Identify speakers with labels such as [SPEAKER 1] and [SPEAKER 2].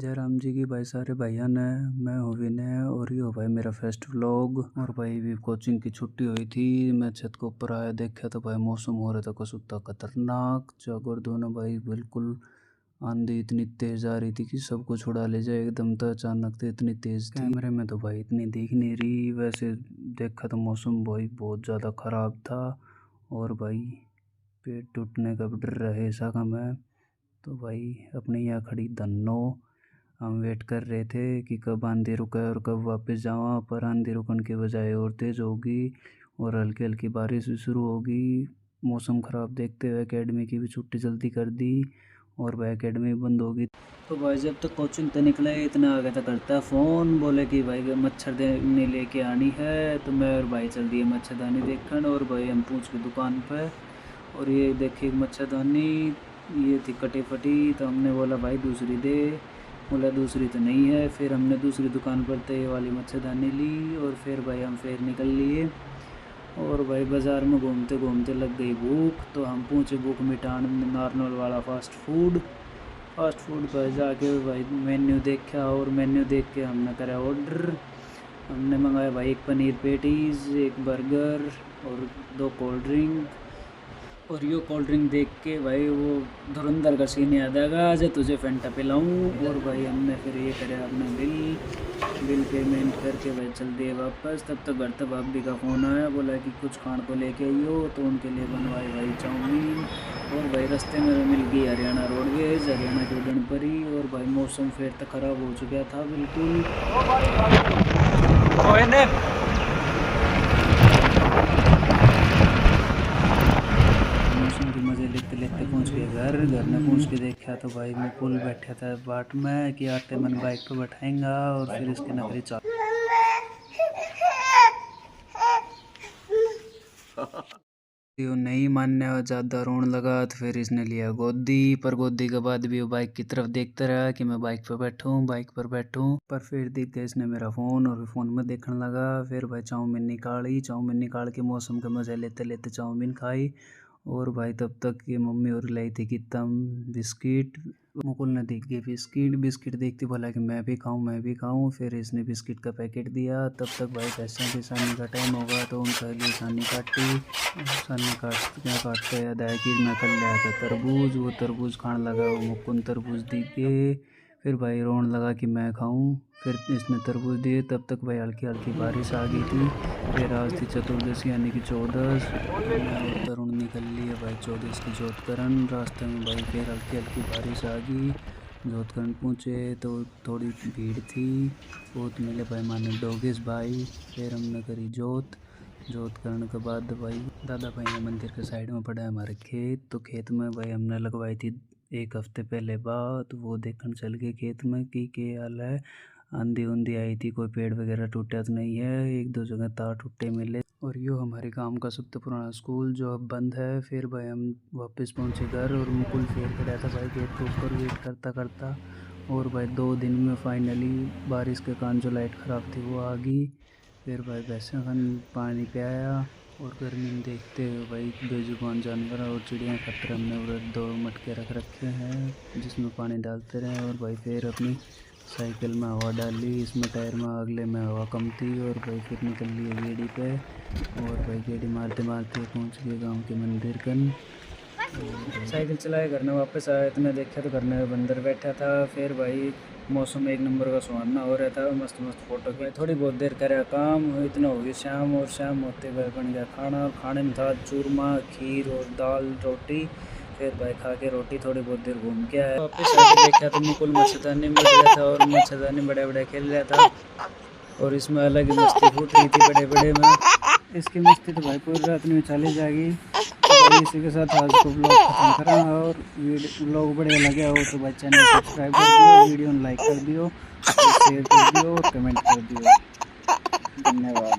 [SPEAKER 1] जयराम जी की भाई सारे भैया ने, मैं हूँ विनय और ये हो भाई मेरा फर्स्ट व्लॉग। और भाई भी कोचिंग की छुट्टी हुई थी, मैं छत के ऊपर आया, देखा तो भाई मौसम हो रहा था कसुत्ता खतरनाक। जागर दोनों भाई बिल्कुल आंधी इतनी तेज आ रही थी कि सबको छुड़ा ले जाए एकदम। तो अचानक से इतनी तेज थी, कैमरे में तो भाई इतनी दिख नहीं रही, वैसे देखा तो मौसम भाई बहुत ज़्यादा ख़राब था। और भाई पेड़ टूटने का भी डर रहे ऐसा कम है। तो भाई अपने यहाँ खड़ी धन्नो, हम वेट कर रहे थे कि कब आंधी रुके और कब वापस जावा, पर आंधी रुकने के बजाय और तेज़ होगी और हल्की हल्की बारिश भी शुरू होगी। मौसम ख़राब देखते हुए एकेडमी की भी छुट्टी जल्दी कर दी और वह एकेडमी बंद होगी। तो भाई जब तक कोचिंग तो निकले इतना आगे तक करता फ़ोन, बोले कि भाई मच्छरदानी लेके आनी है। तो मैं और भाई चल दिए मच्छरदानी देखने, और भाई हम पूछ के दुकान पे, और ये देखिए मच्छरदानी ये थी कटी फटी। तो हमने बोला भाई दूसरी दे, बोला दूसरी तो नहीं है। फिर हमने दूसरी दुकान पर तो ये वाली मच्छरदानी ली और फिर भाई हम फिर निकल लिए। और भाई बाज़ार में घूमते घूमते लग गई भूख, तो हम पहुँचे भूख मिटान नारनौल वाला फ़ास्ट फूड पर जाके भाई मेन्यू देखा, और मेन्यू देख के हमने करा ऑर्डर। हमने मंगाया भाई एक पनीर पेटीज़, एक बर्गर और 2 कोल्ड ड्रिंक। और यो कोल्ड ड्रिंक देख के भाई वो धुरंधर का सीन याद आएगा, आज तुझे फैंटा पिलाऊं। और भाई हमने फिर ये करे अपना बिल पेमेंट करके भाई चल दिए वापस। तब तक घर तक भाभी का फ़ोन आया, बोला कि कुछ खान को लेके आइयो, तो उनके लिए बनवाए भाई चाउमीन। और भाई रास्ते में मिल गई हरियाणा रोडवेज़, हरियाणा की उड़न परी। और भाई मौसम फिर तक ख़राब हो चुका था बिल्कुल। लेते लेते पहुँच गए घर में पहुँच के देखा तो भाई मैं पुल बैठा था बाट में कि आटे मन बाइक पे बैठाएंगा, और फिर इसके नखरे चाल नहीं मानने और ज़्यादा रोने लगा। तो फिर इसने लिया गोदी, पर गोदी के बाद भी वो बाइक की तरफ देखता रहा कि मैं बाइक पर बैठूं। पर फिर देख गया इसने मेरा फ़ोन, और फ़ोन में देखने लगा। फिर भाई चाउमीन निकाल के मौसम का मज़ा लेते लेते चाउमीन खाई। और भाई तब तक ये मम्मी और लाई थी कि तम बिस्किट, मुकुल ने देख गई बिस्किट देखती, बोला कि मैं भी खाऊं। फिर इसने बिस्किट का पैकेट दिया। तब तक भाई भैंसों की सानी का टाइम होगा, तो उनके लिए सानी काटते याद आया कि मैं कल लाया था तरबूज, वो तरबूज खाने लगा, वो मुकुल तरबूज दी के। फिर भाई रोने लगा कि मैं खाऊं, फिर इसने तरबूज दिए। तब तक भाई हल्की हल्की बारिश आ गई थी। फिर आज थी चतुर्दशी यानी कि 14। मैं तरुण निकल लिए भाई 14 की जोतकरण। रास्ते में भाई फिर हल्की हल्की बारिश आ गई। जोतकरण पहुँचे तो थोड़ी भीड़ थी, बहुत मिले भाई माने डोगेस भाई। फिर हमने करी जोत करने के बाद भाई दादा भाई ने मंदिर के साइड में पड़ा है हमारे खेत। तो खेत में भाई हमने लगवाई थी 1 हफ्ते पहले बात, वो देखने चल गए खेत में कि क्या हाल है। आंधी आई थी, कोई पेड़ वगैरह टूटा तो नहीं है, 1-2 जगह तार टूटे मिले। और यो हमारे गांव का सबसे पुराना स्कूल जो अब बंद है। फिर भाई हम वापस पहुंचे घर, और मुकुल फेर खड़ा था भाई गेट के ऊपर वेट करता। और भाई 2 दिन में फाइनली बारिश के कारण जो लाइट ख़राब थी वो आ गई। फिर भाई भैंसों का पानी पियाया, और गर्मी में देखते हुए भाई बेजुबान जानवर और चिड़िया खातर हमने उधर 2 मटके रख रखे हैं जिसमें पानी डालते रहे। और भाई फिर अपनी साइकिल में हवा डाली, इसमें टायर में अगले में हवा कम थी। और भाई फिर निकल लिए गेड़ी पे, और भाई गेड़ी मारते पहुंच गए गांव के मंदिर कन। साइकिल चलाए घर में वापस आया, इतना देखा तो घर में बंदर बैठा था। फिर भाई मौसम 1 नंबर का सुहाना हो रहा था, मस्त फ़ोटो की थोड़ी बहुत देर करा काम, इतना हो गया शाम। और शाम होते हुए बन गया खाना। खाने में था चूरमा, खीर और दाल रोटी। फिर भाई खा के रोटी थोड़ी बहुत देर घूम के आया, वापस आके देखा तो मुकुल मच्छरदानी में गया था, और मच्छरदानी बड़े खेल रहा था। और इसमें अलग ही मस्ती फूट रही थी बड़े में। इसकी मस्ती तो भाई पूरी रात में चली जाएगी। तो इसी के साथ आज को ब्लॉग खत्म करा, और ब्लॉग बढ़िया लगे हो तो भाई चैनल सब्सक्राइब कर दियो, वीडियो लाइक कर दियो, शेयर कर दियो और कमेंट कर दियो। धन्यवाद।